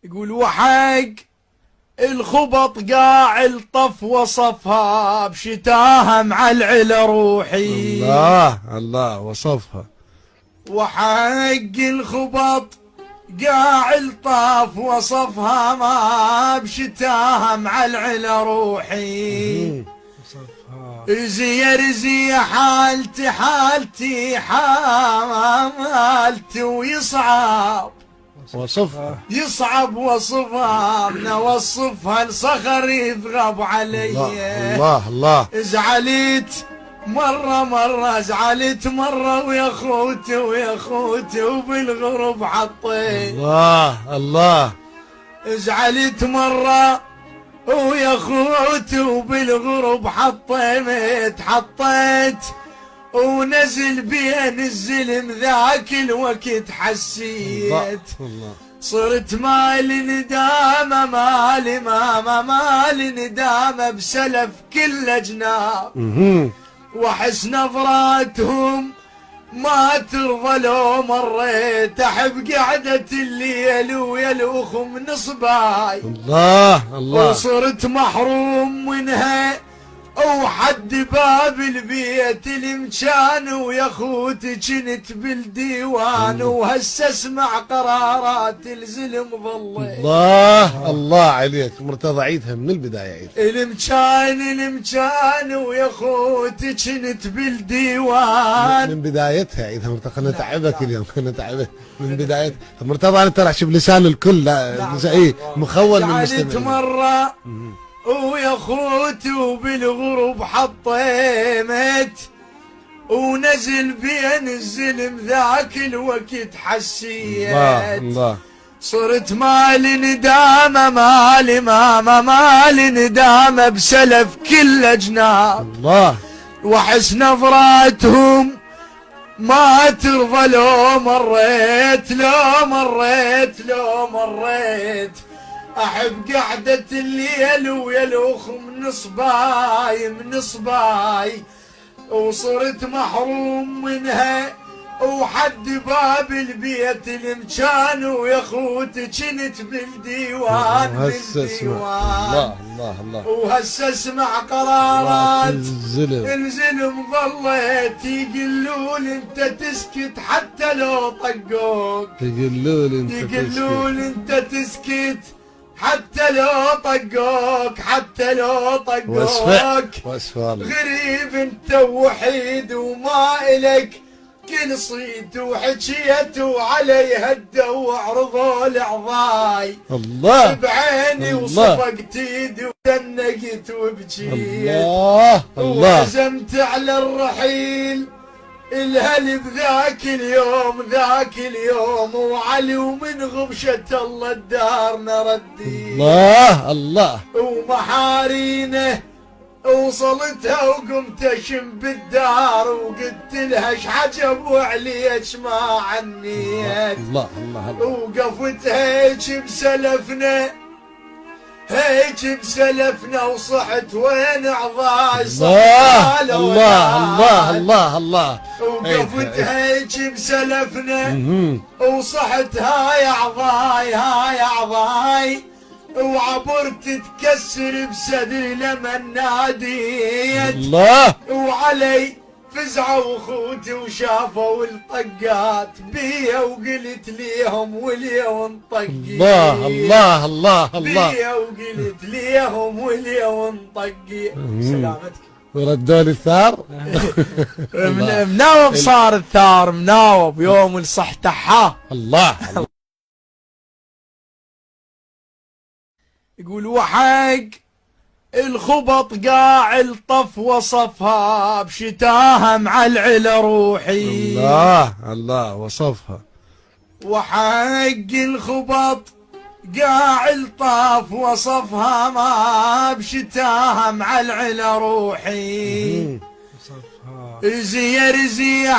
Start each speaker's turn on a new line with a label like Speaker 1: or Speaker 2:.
Speaker 1: يقول وحق الخبط قاع الطف وصفها بشتاها مع العلا روحي.
Speaker 2: الله وصفها.
Speaker 1: وحق الخبط قاع الطف وصفها ما بشتاها مع العلا روحي. رزي حالتي حالتي ويصعب
Speaker 2: وصفها.
Speaker 1: يصعب وصفها من اوصفها الصخر يذغب علي.
Speaker 2: الله
Speaker 1: زعلت مرة زعلت مرة ويا خوتي وبالغرب حطيت.
Speaker 2: الله
Speaker 1: زعلت مرة ويا خوتي وبالغرب حطيت ونزل بين الزلم ذاك الوقت حسيت. صرت مالي ندامة مالي ندامة بسلف كل جناب. واحس نظراتهم ما ترضى لو مريت. احب قعدة الليل ويا الاخم نصباي.
Speaker 2: الله
Speaker 1: وصرت محروم منها وحد باب البيت المكان ويا خوتي جنت بالديوان. وهسه اسمع قرارات الزلم ظليت.
Speaker 2: الله عليك مرتضى عيدها من البداية. عيد
Speaker 1: المكان ويا خوتي جنت بالديوان
Speaker 2: من بدايتها. عيدها مرتضى. خلنا نتعبك اليوم نتعبك من بدايتها. مرتضى انت راح تشوف لسان الكل. لا ايه مخول من المستمعين.
Speaker 1: مرة ويا خوتي وبالغرب حطيت ونزل بين الزلم ذاك الوقت حسيت.
Speaker 2: الله
Speaker 1: صرت مالي ندامة مالي ندامة بسلف كل جناب.
Speaker 2: الله
Speaker 1: واحس نظراتهم ما ترضى لو مريت. احب قعدة الليل ويا الاخم نصباي. وصرت محروم منها وحد باب البيت المكان ويا خوتي جنت بالديوان. وهسه اسمع قرارات الزلم ظليت. يقلون انت تسكت حتى لو طقوك. يقلون انت تسكت حتى لو طقوك غريب انت وحيد وما الك كل صيت وحكيت وعليها الدو عرضوا العضاي.
Speaker 2: الله
Speaker 1: بعيني وصفقت ايدي ودنقت وبجيت. وعزمت على الرحيل الهلب ذاك اليوم وعلي ومن غبشة الله الدار نردي.
Speaker 2: الله
Speaker 1: ومحارينه وصلتها وقمت اشم بالدار وقلت لها ايش عجب وعليش ما عنيت.
Speaker 2: الله
Speaker 1: وقفت هيك بسلفنا وصحت وين عضاي.
Speaker 2: الله
Speaker 1: وقفت هيك بسلفنا وصحت هاي عضاي. وعبرت تكسر بصدري لما ناديت. وعلي فزعوا وخوتي وشافوا الطقات بيا وقلت ليهم واليوم طقيت.
Speaker 2: الله
Speaker 1: بيا وقلت ليهم واليوم طقيت. سلامتك.
Speaker 2: وردوا لي الثار.
Speaker 1: مناوب صار الثار مناوب يوم الصحتحاه.
Speaker 2: الله
Speaker 1: يقول وحق الخبط قاع الطف وصفها بشتاها مع العلا روحي.
Speaker 2: الله وصفها.
Speaker 1: وحق الخبط قاع الطف وصفها ما بشتاها مع العلا روحي. رزي